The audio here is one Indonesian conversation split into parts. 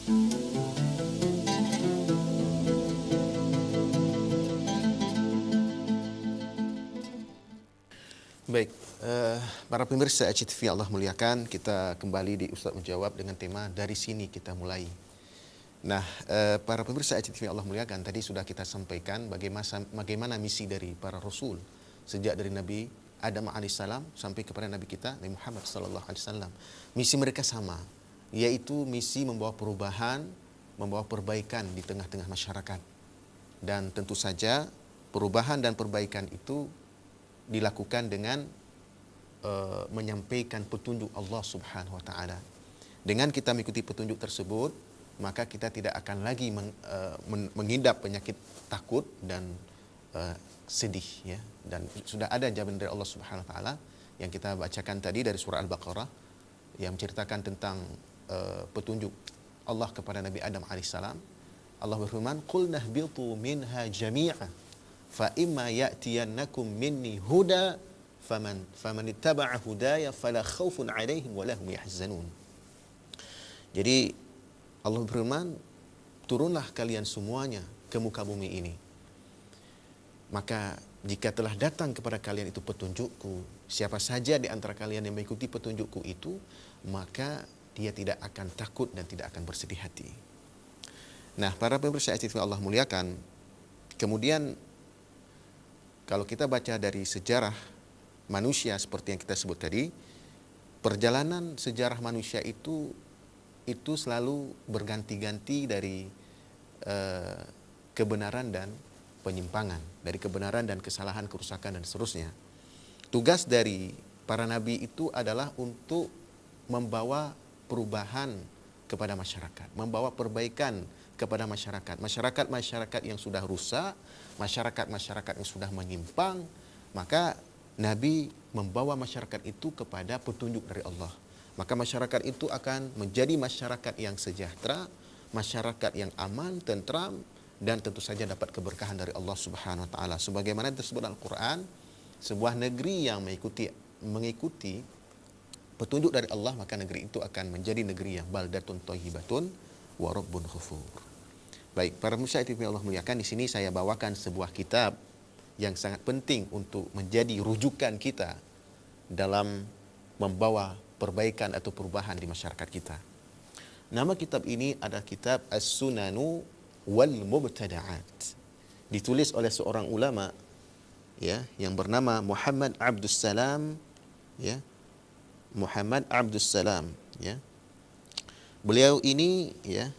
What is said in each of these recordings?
Baik, para pemirsa HTV Allah muliakan, kita kembali di Ustaz Menjawab dengan tema dari sini kita mulai. Nah, para pemirsa HTV Allah muliakan, tadi sudah kita sampaikan bagaimana misi dari para Rasul sejak dari Nabi Adam alaihissalam sampai kepada Nabi kita Nabi Muhammad sallallahu alaihi wasallam. Misi mereka sama, yaitu misi membawa perubahan, membawa perbaikan di tengah-tengah masyarakat. Dan tentu saja perubahan dan perbaikan itu dilakukan dengan menyampaikan petunjuk Allah Subhanahu wa taala. Dengan kita mengikuti petunjuk tersebut, maka kita tidak akan lagi mengidap penyakit takut dan sedih, ya. Dan sudah ada jawaban dari Allah Subhanahu wa taala yang kita bacakan tadi dari surah Al-Baqarah yang menceritakan tentang petunjuk Allah kepada Nabi Adam alaihissalam. Allah berfirman, "Qul nahbitu minha jami'a fa imma ya'tiyannakum minni huda faman ittaba'a hudaya fala khaufun 'alaihim wa lahum yahzanun." Jadi Allah berfirman, turunlah kalian semuanya ke muka bumi ini. Maka jika telah datang kepada kalian itu petunjukku, siapa saja di antara kalian yang mengikuti petunjukku itu, maka dia tidak akan takut dan tidak akan bersedih hati. Nah, para pemirsa HTV Allah muliakan, kemudian kalau kita baca dari sejarah manusia seperti yang kita sebut tadi, perjalanan sejarah manusia itu selalu berganti-ganti dari kebenaran dan penyimpangan, dari kebenaran dan kesalahan, kerusakan dan seterusnya. Tugas dari para nabi itu adalah untuk membawa perubahan kepada masyarakat, membawa perbaikan kepada masyarakat. Masyarakat yang sudah rusak, masyarakat yang sudah menyimpang, maka Nabi membawa masyarakat itu kepada petunjuk dari Allah. Maka masyarakat itu akan menjadi masyarakat yang sejahtera, masyarakat yang aman, tentram, dan tentu saja dapat keberkahan dari Allah Subhanahu wa taala. Sebagaimana disebut dalam Al-Qur'an, sebuah negeri yang mengikuti petunjuk dari Allah, maka negeri itu akan menjadi negeri yang baldatun thayyibatun wa rabbun ghafur. Baik, para musyaikh Allah muliakan, di sini saya bawakan sebuah kitab yang sangat penting untuk menjadi rujukan kita dalam membawa perbaikan atau perubahan di masyarakat kita. Nama kitab ini adalah kitab As-Sunanu wal Mubtada'at. Ditulis oleh seorang ulama, ya, yang bernama Muhammad Abdus Salam, ya. Muhammad Abdus Salam, ya. Beliau ini, ya,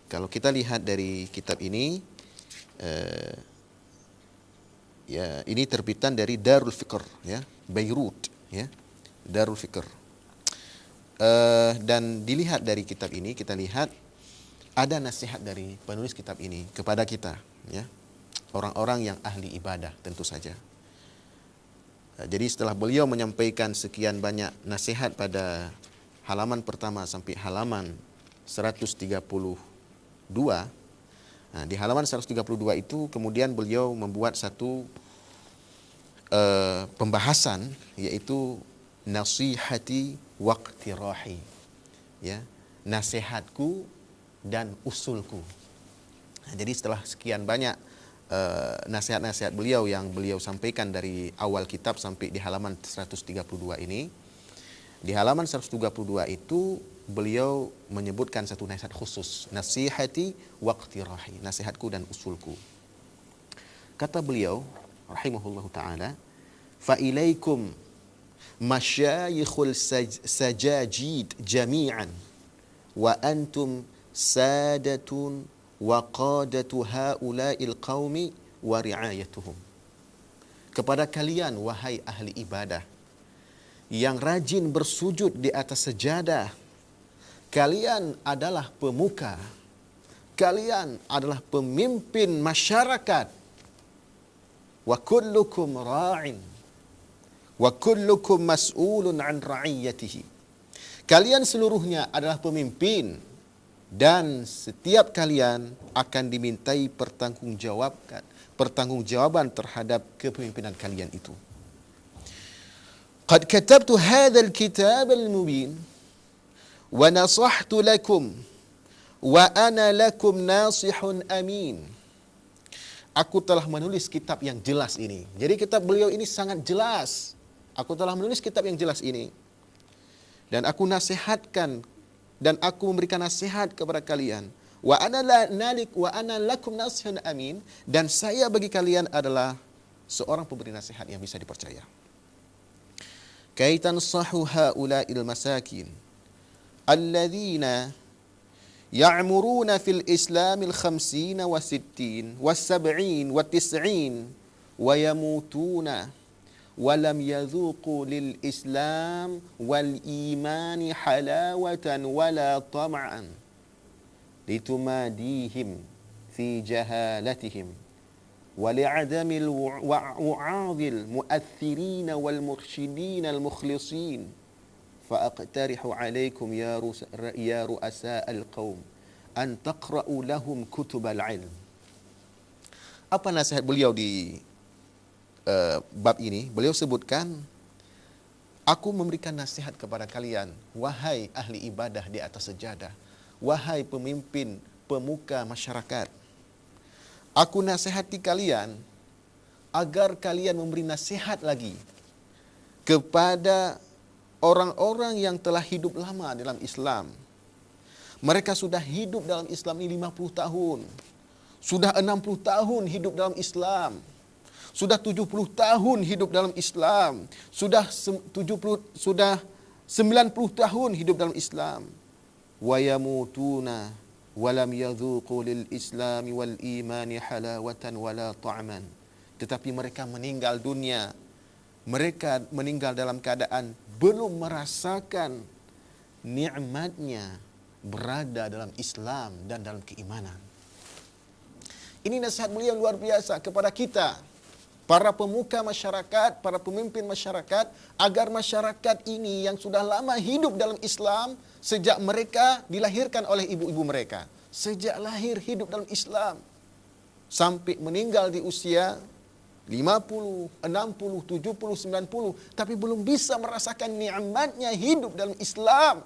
kalau kita lihat dari kitab ini, ya, ini terbitan dari Darul Fikr, ya, Beirut, ya, Darul Fikr. Dan dilihat dari kitab ini, kita lihat ada nasihat dari penulis kitab ini kepada kita, ya, orang-orang yang ahli ibadah tentu saja. Jadi setelah beliau menyampaikan sekian banyak nasihat pada halaman pertama sampai halaman 132, nah, di halaman 132 itu kemudian beliau membuat satu pembahasan, yaitu nasihati waqtirahi, ya, nasihatku dan usulku. Nah, jadi setelah sekian banyak nasihat-nasihat beliau yang beliau sampaikan dari awal kitab sampai di halaman 132 ini, di halaman 132 itu beliau menyebutkan satu nasihat khusus, nasihati waqtirahi, nasihatku dan usulku. Kata beliau rahimahullahu taala, fa ilaikum masyayikhul sajajid jami'an wa antum sadatun wa qadatu haula'il qaumi wa ri'ayatuhum. Kepada kalian wahai ahli ibadah yang rajin bersujud di atas sejadah, kalian adalah pemuka, kalian adalah pemimpin masyarakat. Wa kullukum ra'in wa kullukum mas'ulun an ra'iyatihi. Kalian seluruhnya adalah pemimpin dan setiap kalian akan dimintai pertanggungjawaban terhadap kepemimpinan kalian itu. Qad katabtu hadzal kitab al-mubin wa nasahtu lakum wa ana lakum nasihun amin. Aku telah menulis kitab yang jelas ini. Jadi kitab beliau ini sangat jelas. Aku telah menulis kitab yang jelas ini. Dan aku nasihatkan dan aku memberikan nasihat kepada kalian. Wa ana lakum nasihun amin, dan saya bagi kalian adalah seorang pemberi nasihat yang bisa dipercaya. Kaitan sahu haula'il masakin alladzina يعمرون في الإسلام 50 و60 و70 و90 ويموتون ولم يذوقوا للإسلام والإيمان حلاوة ولا طمعا لتماديهم في جهالتهم ولعدم الوعاظ المؤثرين والمرشدين المخلصين فأقترح عليكم يا رؤساء القوم أن تقرأوا لهم كتب العلم. Apa nasihat beliau di bab ini? Beliau sebutkan, aku memberikan nasihat kepada kalian, wahai ahli ibadah di atas sejadah, wahai pemimpin pemuka masyarakat. Aku nasihati kalian agar kalian memberi nasihat lagi kepada orang-orang yang telah hidup lama dalam Islam. Mereka sudah hidup dalam Islam ini 50 tahun. Sudah 60 tahun hidup dalam Islam. Sudah 70 tahun hidup dalam Islam. Sudah 90 tahun hidup dalam Islam. Wa yamutuna wa lam yadhuqu lil islami wal imani halawatan wala ta'man. Tetapi mereka meninggal dunia. Mereka meninggal dalam keadaan belum merasakan nikmatnya berada dalam Islam dan dalam keimanan. Ini nasihat beliau luar biasa kepada kita, para pemuka masyarakat, para pemimpin masyarakat, agar masyarakat ini yang sudah lama hidup dalam Islam, sejak mereka dilahirkan oleh ibu-ibu mereka, sejak lahir hidup dalam Islam, sampai meninggal di usia 50, 60, 70, 90, tapi belum bisa merasakan nikmatnya hidup dalam Islam,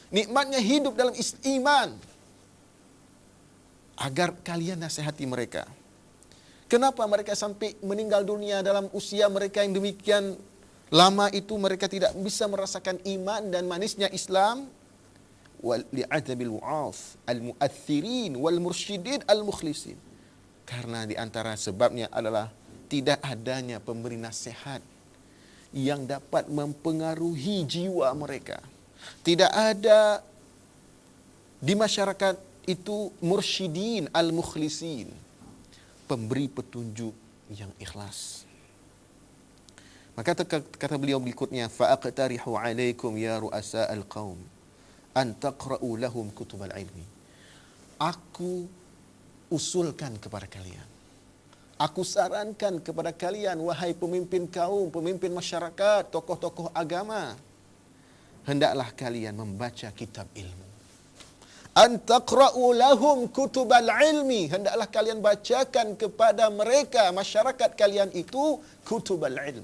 nikmatnya hidup dalam iman. Agar kalian nasihati mereka. Kenapa mereka sampai meninggal dunia dalam usia mereka yang demikian lama itu, mereka tidak bisa merasakan iman dan manisnya Islam? Li'adabil wa'af al-mu'athirin wal-mursyidin al-mukhlisin. Karena di antara sebabnya adalah tidak adanya pemberi nasihat yang dapat mempengaruhi jiwa mereka. Tidak ada di masyarakat itu mursyidin al-mukhlisin, pemberi petunjuk yang ikhlas. Maka kata beliau berikutnya, fa'aqtarihu alaikum ya ru'asa al-qaum an taqra'u lahum kutubal ilmi. Aku usulkan kepada kalian, aku sarankan kepada kalian, wahai pemimpin kaum, pemimpin masyarakat, tokoh-tokoh agama, hendaklah kalian membaca kitab ilmu. An taqra'u lahum kutubal ilmi, hendaklah kalian bacakan kepada mereka, masyarakat kalian itu, kutubal ilm,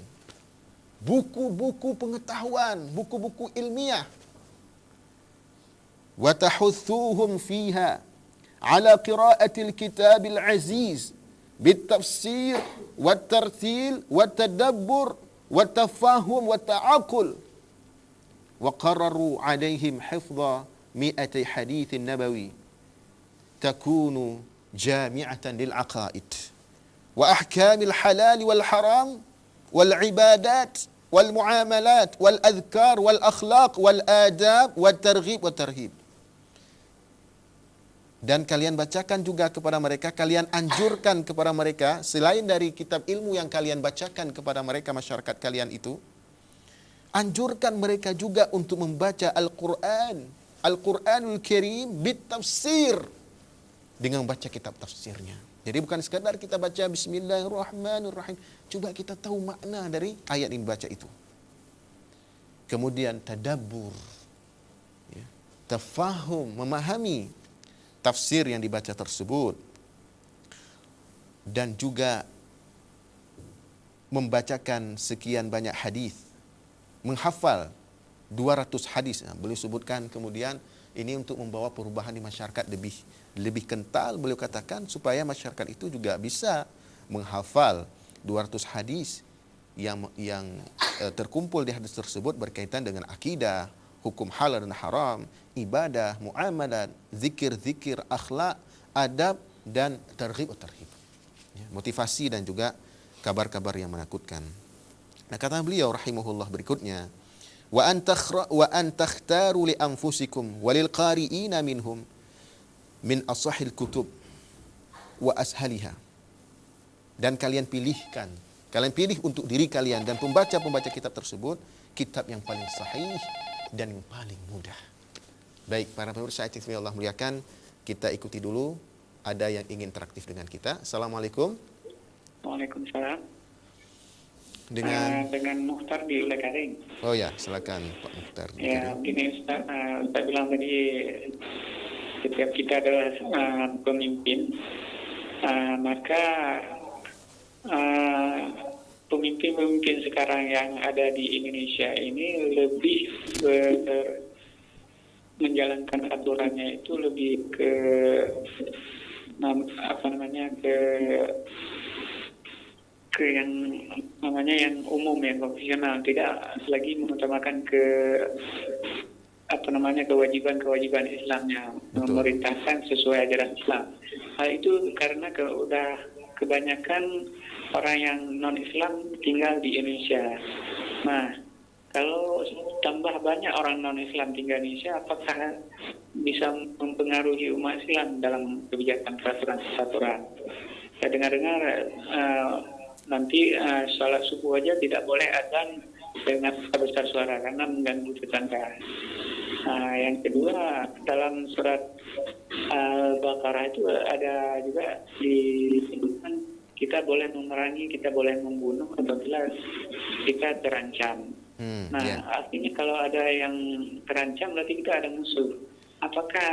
buku-buku pengetahuan, buku-buku ilmiah. Wa tahuthuhum fiha ala qira'atil kitabil aziz بالتفسير والترتيل والتدبر والتفاهم والتعقل وقرروا عليهم حفظ 200 حديث نبوي تكون جامعة للعقائد وأحكام الحلال والحرام والعبادات والمعاملات والأذكار والأخلاق والآداب والترغيب والترهيب. Dan kalian bacakan juga kepada mereka, kalian anjurkan kepada mereka, selain dari kitab ilmu yang kalian bacakan kepada mereka, masyarakat kalian itu, anjurkan mereka juga untuk membaca Al-Quran, Al-Quranul Karim bitafsir, dengan membaca kitab tafsirnya. Jadi bukan sekadar kita baca Bismillahirrahmanirrahim, coba kita tahu makna dari ayat yang dibaca itu. Kemudian tadabbur, tafahum, memahami tafsir yang dibaca tersebut, dan juga membacakan sekian banyak hadis, menghafal 200 hadis. Nah, beliau sebutkan kemudian ini untuk membawa perubahan di masyarakat lebih kental. Beliau katakan supaya masyarakat itu juga bisa menghafal 200 hadis yang terkumpul di hadis tersebut berkaitan dengan akidah, hukum halal dan haram, ibadah, muamalat, zikir-zikir, akhlak, adab, dan targhib. Ya, motivasi dan juga kabar-kabar yang menakutkan. Nah, kata beliau rahimahullah berikutnya, wa an takhtaru li anfusikum walil qari'ina minhum min asahil kutub wa ashaliha. Dan kalian pilih untuk diri kalian dan pembaca-pembaca kitab tersebut kitab yang paling sahih dan yang paling mudah. Baik, para pemirsa TV Allah muliakan, kita ikuti dulu. Ada yang ingin interaktif dengan kita. Assalamualaikum. Waalaikumsalam. Dengan Muhtar di Lekaring. Oh ya, silakan Pak Muhtar. Ya, begini Ustaz, Ustaz bilang tadi setiap kita adalah pemimpin, maka pemimpin-pemimpin sekarang yang ada di Indonesia ini lebih menjalankan aturannya itu lebih ke yang namanya yang umum, yang konvensional, tidak lagi mengutamakan kewajiban Islamnya, memerintahkan sesuai ajaran Islam. Hal itu karena udah kebanyakan orang yang non Islam tinggal di Indonesia. Nah, kalau tambah banyak orang non Islam tinggal di Indonesia, apakah bisa mempengaruhi umat Islam dalam kebijakan peraturan? Saya dengar-dengar nanti salat subuh aja tidak boleh adzan dengan besar suara karena mengganggu tetangga. Yang kedua, dalam surat Al-Baqarah itu ada juga disebutkan kita boleh memerangi, kita boleh membunuh apabila kita terancam. Artinya kalau ada yang terancam berarti kita ada musuh. Apakah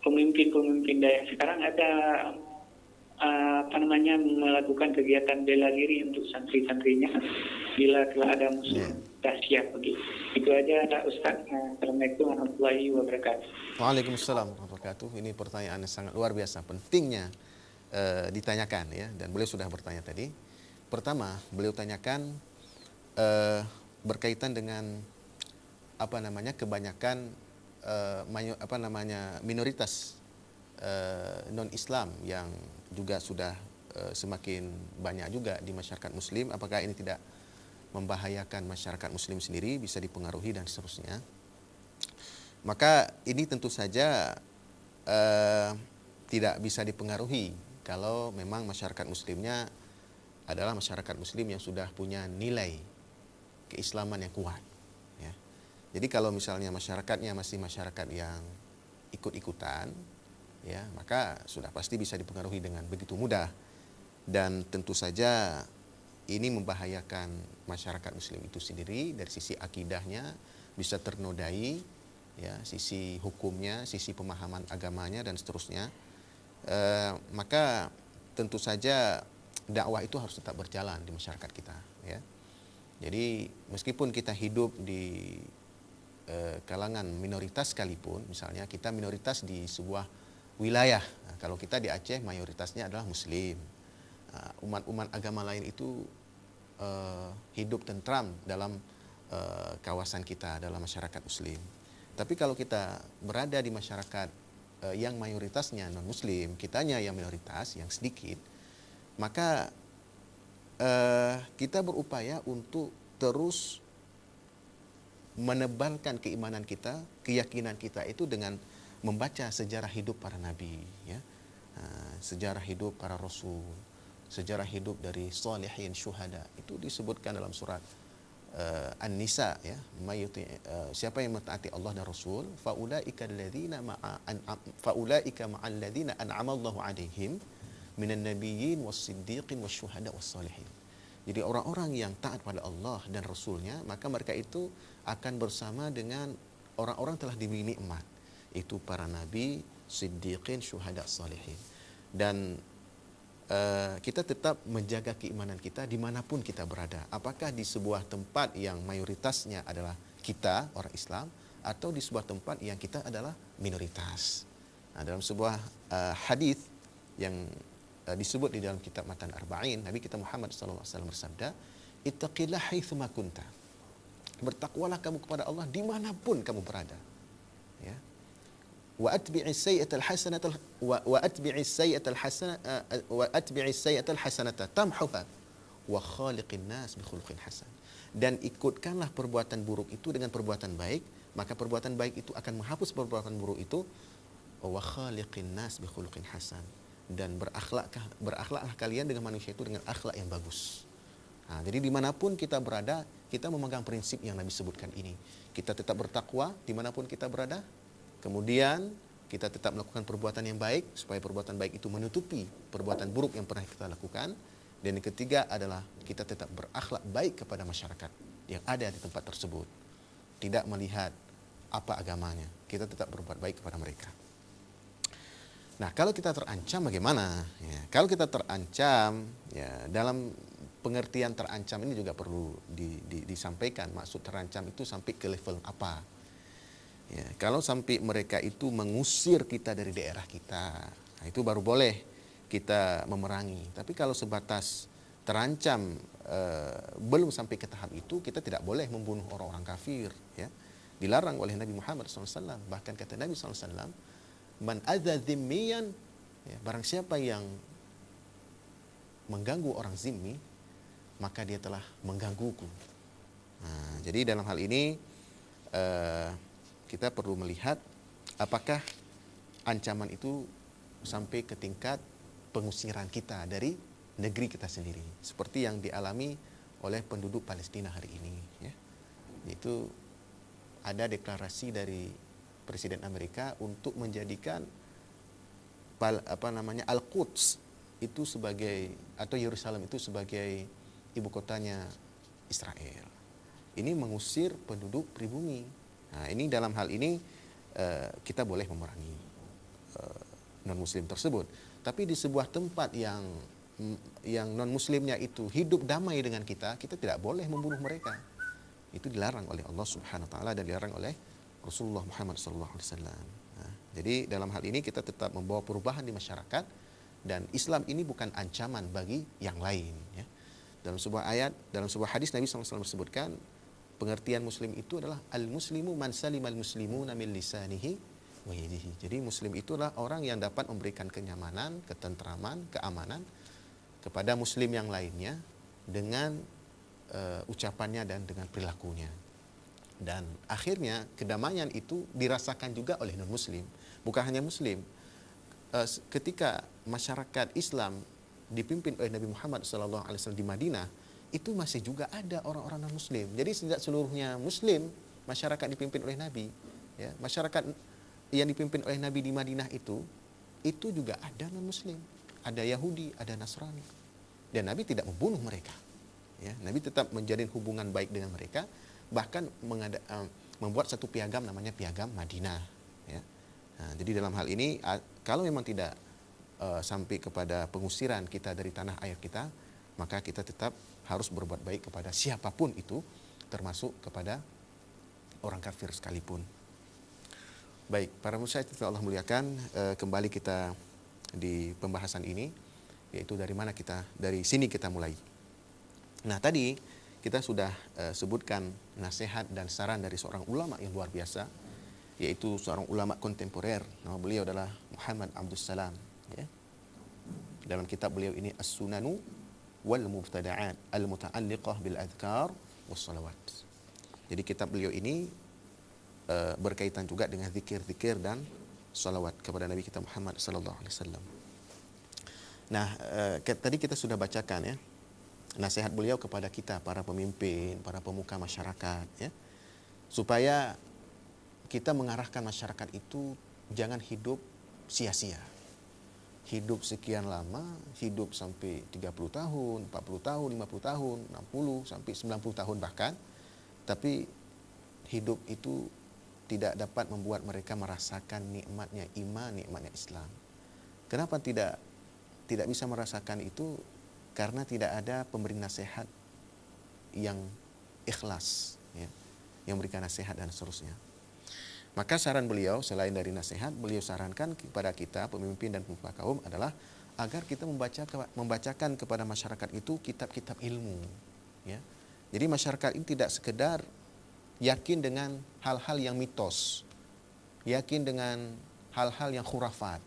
pemimpin-pemimpin daerah sekarang ada melakukan kegiatan bela diri untuk santri-santrinya bila telah ada musuh dahsyat begitu? Itu aja Ustaz. Assalamualaikum warahmatullahi wabarakatuh. Waalaikumsalam warahmatullahi wabarakatuh. Ini pertanyaan yang sangat luar biasa, pentingnya ditanyakan ya, dan beliau sudah bertanya tadi. Pertama, beliau tanyakan berkaitan dengan kebanyakan minoritas non Islam yang juga sudah semakin banyak juga di masyarakat muslim. Apakah ini tidak membahayakan masyarakat muslim sendiri, bisa dipengaruhi dan seterusnya? Maka ini tentu saja tidak bisa dipengaruhi kalau memang masyarakat muslimnya adalah masyarakat muslim yang sudah punya nilai keislaman yang kuat ya. Jadi kalau misalnya masyarakatnya masih masyarakat yang ikut-ikutan ya, maka sudah pasti bisa dipengaruhi dengan begitu mudah, dan tentu saja ini membahayakan masyarakat muslim itu sendiri dari sisi akidahnya, bisa ternodai ya, sisi hukumnya, sisi pemahaman agamanya dan seterusnya. Maka tentu saja dakwah itu harus tetap berjalan di masyarakat kita ya. Jadi meskipun kita hidup di kalangan minoritas sekalipun, misalnya kita minoritas di sebuah wilayah. Nah, kalau kita di Aceh mayoritasnya adalah muslim. Umat-umat agama lain itu hidup tentram dalam kawasan kita, dalam masyarakat muslim. Tapi kalau kita berada di masyarakat yang mayoritasnya non muslim, kitanya yang minoritas, yang sedikit, maka kita berupaya untuk terus menebalkan keimanan kita, keyakinan kita itu dengan membaca sejarah hidup para nabi ya. Sejarah hidup para rasul, sejarah hidup dari salihin syuhada, itu disebutkan dalam surat An-Nisa ya. Siapa yang mentaati Allah dan Rasul, faulaika ma'al ladzina an'ama Allahu 'alaihim minan nabiyyin was-siddiqin wasyuhada was-salihin. Jadi orang-orang yang taat pada Allah dan Rasulnya, maka mereka itu akan bersama dengan orang-orang telah diberi nikmat, itu para nabi, siddiqin, syuhada, salihin. Dan kita tetap menjaga keimanan kita dimanapun kita berada. Apakah di sebuah tempat yang mayoritasnya adalah kita orang Islam, atau di sebuah tempat yang kita adalah minoritas. Nah, dalam sebuah hadis yang disebut di dalam kitab Matan Arba'in, Nabi kita Muhammad SAW bersabda, ittaqillah haitsuma kunta. Bertakwalah kamu kepada Allah dimanapun kamu berada. Ya. Wa atbi'is sayyi'atal hasanata wa atbi'is sayyi'atal hasanata tamhuha wa khaliqin nas bi khuluqin hasan. Dan ikutkanlah perbuatan buruk itu dengan perbuatan baik, maka perbuatan baik itu akan menghapus perbuatan buruk itu. Wa khaliqin nas bi khuluqin hasan. Dan berakhlaklah kalian dengan manusia itu dengan akhlak yang bagus. Nah, jadi dimanapun kita berada, kita memegang prinsip yang Nabi sebutkan ini. Kita tetap bertakwa dimanapun kita berada. Kemudian kita tetap melakukan perbuatan yang baik, supaya perbuatan baik itu menutupi perbuatan buruk yang pernah kita lakukan. Dan yang ketiga adalah kita tetap berakhlak baik kepada masyarakat yang ada di tempat tersebut. Tidak melihat apa agamanya, kita tetap berbuat baik kepada mereka. Nah, kalau kita terancam bagaimana? Ya, kalau kita terancam, ya, dalam pengertian terancam ini juga perlu disampaikan. Maksud terancam itu sampai ke level apa? Ya, kalau sampai mereka itu mengusir kita dari daerah kita, nah itu baru boleh kita memerangi. Tapi kalau sebatas terancam, belum sampai ke tahap itu, kita tidak boleh membunuh orang-orang kafir. Ya. Dilarang oleh Nabi Muhammad SAW. Bahkan kata Nabi SAW, man adza zimmiyan, ya, barang siapa yang mengganggu orang zimmi, maka dia telah menggangguku. Nah, jadi dalam hal ini kita perlu melihat apakah ancaman itu sampai ke tingkat pengusiran kita dari negeri kita sendiri, seperti yang dialami oleh penduduk Palestina hari ini. Ya. Itu ada deklarasi dari Presiden Amerika untuk menjadikan Al-Quds itu sebagai, atau Yerusalem itu sebagai ibu kotanya Israel. Ini mengusir penduduk pribumi. Nah, ini dalam hal ini kita boleh memerangi non-muslim tersebut. Tapi di sebuah tempat yang non-muslimnya itu hidup damai dengan kita, kita tidak boleh membunuh mereka. Itu dilarang oleh Allah Subhanahu wa taala dan dilarang oleh Rasulullah Muhammad SAW. Nah, jadi dalam hal ini kita tetap membawa perubahan di masyarakat, dan Islam ini bukan ancaman bagi yang lain. Ya. Dalam sebuah ayat, dalam sebuah hadis Nabi SAW sebutkan, pengertian Muslim itu adalah al-muslimu man salimal muslimuna min lisanihi wa yadihi. Jadi Muslim itulah orang yang dapat memberikan kenyamanan, ketentraman, keamanan kepada Muslim yang lainnya dengan ucapannya dan dengan perilakunya. Dan akhirnya kedamaian itu dirasakan juga oleh non-muslim, bukan hanya muslim. Ketika masyarakat Islam dipimpin oleh Nabi Muhammad SAW di Madinah, itu masih juga ada orang-orang non-muslim. Jadi tidak seluruhnya muslim masyarakat dipimpin oleh Nabi. Ya, masyarakat yang dipimpin oleh Nabi di Madinah itu juga ada non-muslim, ada Yahudi, ada Nasrani. Dan Nabi tidak membunuh mereka. Ya, Nabi tetap menjalin hubungan baik dengan mereka. Bahkan membuat satu piagam namanya piagam Madinah. Ya. Nah, jadi dalam hal ini, kalau memang tidak sampai kepada pengusiran kita dari tanah air kita, maka kita tetap harus berbuat baik kepada siapapun itu, termasuk kepada orang kafir sekalipun. Baik, para musyaikh yang Allah muliakan, kembali kita di pembahasan ini, yaitu dari sini kita mulai. Nah, tadi kita sudah sebutkan nasihat dan saran dari seorang ulama yang luar biasa, yaitu seorang ulama kontemporer. Nama beliau adalah Muhammad Abdus Salam. Ya. Dalam kitab beliau ini As-Sunanu wal Mubtada'at al-Muta'alliqah bil Adhkar was Salawat. Jadi kitab beliau ini berkaitan juga dengan zikir-zikir dan salawat kepada Nabi kita Muhammad sallallahu alaihi wasallam. Nah, tadi kita sudah bacakan, ya, nasihat beliau kepada kita, para pemimpin, para pemuka masyarakat, ya, supaya kita mengarahkan masyarakat itu jangan hidup sia-sia. Hidup sekian lama, hidup sampai 30 tahun, 40 tahun, 50 tahun, 60 sampai 90 tahun bahkan, tapi hidup itu tidak dapat membuat mereka merasakan nikmatnya iman, nikmatnya Islam. Kenapa tidak bisa merasakan itu? Karena tidak ada pemberi nasihat yang ikhlas, ya. yang memberikan nasihat dan seterusnya. Maka saran beliau, selain dari nasihat, beliau sarankan kepada kita, pemimpin dan pemimpin kaum, adalah agar kita membacakan kepada masyarakat itu kitab-kitab ilmu. Ya. Jadi masyarakat ini tidak sekedar yakin dengan hal-hal yang mitos, yakin dengan hal-hal yang khurafat.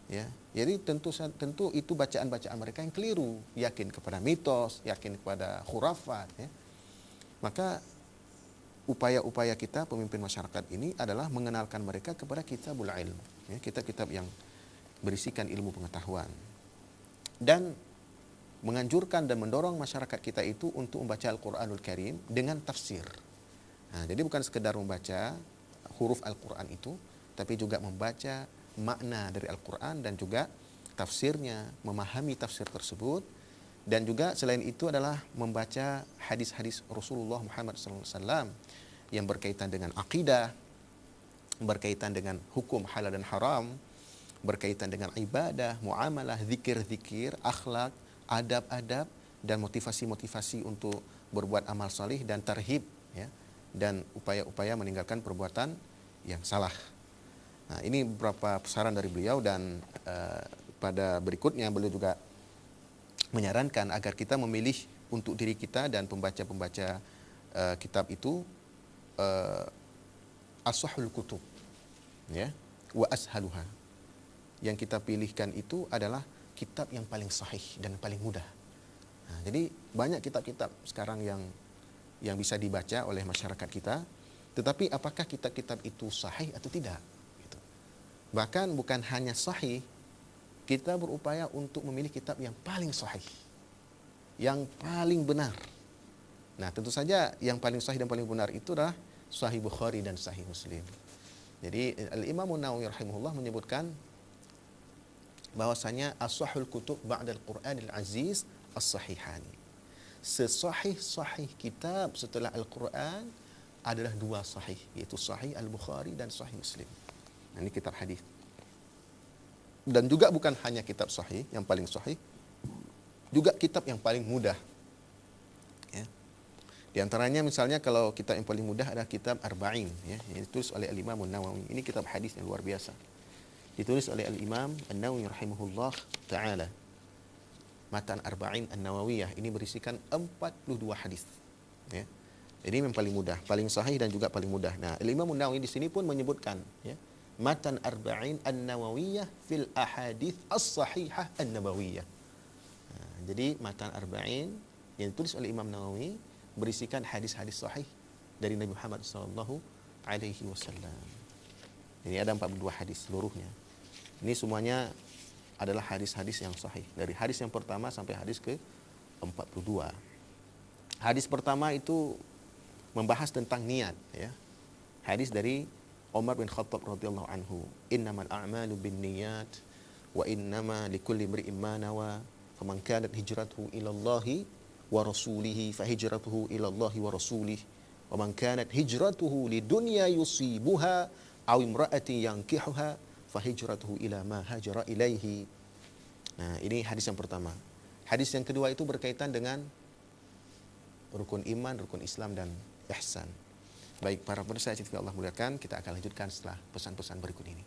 Ya. Jadi tentu itu bacaan-bacaan mereka yang keliru, yakin kepada mitos, yakin kepada khurafat. Ya. Maka upaya-upaya kita pemimpin masyarakat ini adalah mengenalkan mereka kepada kitabul ilm, ya, kitab-kitab yang berisikan ilmu pengetahuan, dan menganjurkan dan mendorong masyarakat kita itu untuk membaca Al-Quranul Karim dengan tafsir. Nah, jadi bukan sekedar membaca huruf Al-Quran itu, tapi juga membaca makna dari Al-Quran dan juga tafsirnya, memahami tafsir tersebut. Dan juga selain itu adalah membaca hadis-hadis Rasulullah Muhammad SAW yang berkaitan dengan akidah, berkaitan dengan hukum halal dan haram, berkaitan dengan ibadah, muamalah, zikir-zikir, akhlak, adab-adab, dan motivasi-motivasi untuk berbuat amal salih dan tarhib, ya, dan upaya-upaya meninggalkan perbuatan yang salah. Nah, ini beberapa saran dari beliau, dan pada berikutnya beliau juga menyarankan agar kita memilih untuk diri kita dan pembaca-pembaca kitab itu ashahul kutub, ya, wa ashaluha. Yang kita pilihkan itu adalah kitab yang paling sahih dan paling mudah. Nah, jadi banyak kitab-kitab sekarang yang bisa dibaca oleh masyarakat kita, tetapi apakah kitab-kitab itu sahih atau tidak? Gitu. Bahkan bukan hanya sahih, kita berupaya untuk memilih kitab yang paling sahih, yang paling benar. Nah, tentu saja yang paling sahih dan paling benar itu adalah Sahih Bukhari dan Sahih Muslim. Jadi Al-Imam Nawawi rahimahullah menyebutkan bahwasanya as-sahihul kutub ba'dal Qur'anil aziz as-sahihani. Sesahih-sahih kitab setelah Al-Quran adalah dua sahih, yaitu Sahih Al-Bukhari dan Sahih Muslim. Nah, ini kitab hadis. Dan juga bukan hanya kitab sahih yang paling sahih, juga kitab yang paling mudah. Ya. Di antaranya misalnya kalau kitab yang paling mudah adalah kitab Arba'in, ya, yang ditulis oleh Al-Imam Nawawi. Ini kitab hadis yang luar biasa. Ditulis oleh Al-Imam Nawawi rahimahullah ta'ala. Matan Arba'in An-Nawawiyah ini berisikan 42 hadis. Ya. Ini yang paling mudah, paling sahih dan juga paling mudah. Nah, Al-Imam Nawawi di sini pun menyebutkan, ya, Matan Arba'in An-Nawawiyah fil ahadith as-sahihah An-Nabawiyah. Nah, jadi Matan Arba'in yang ditulis oleh Imam Nawawi berisikan hadis-hadis sahih dari Nabi Muhammad SAW. Ini ada 42 hadis seluruhnya. Ini semuanya adalah hadis-hadis yang sahih. Dari hadis yang pertama sampai hadis ke-42. Hadis pertama itu membahas tentang niat, ya. Hadis dari Umar bin Khattab radhiyallahu anhu, innamal a'malu binniyat wa innama likulli imri'in ma nawa faman kanat hijratuhu ila Allahi wa rasulihi fa hijratuhu ila Allahi wa rasulihi wa man kanat hijratuhu lidunya yusibuha aw imra'atin yankihuha fa hijratuhu ila ma hajara ilaihi. Nah, ini hadis yang pertama. Hadis yang kedua itu berkaitan dengan rukun iman, rukun Islam, dan ihsan. Baik, para pemirsa yang Allah muliakan, kita akan lanjutkan setelah pesan-pesan berikut ini.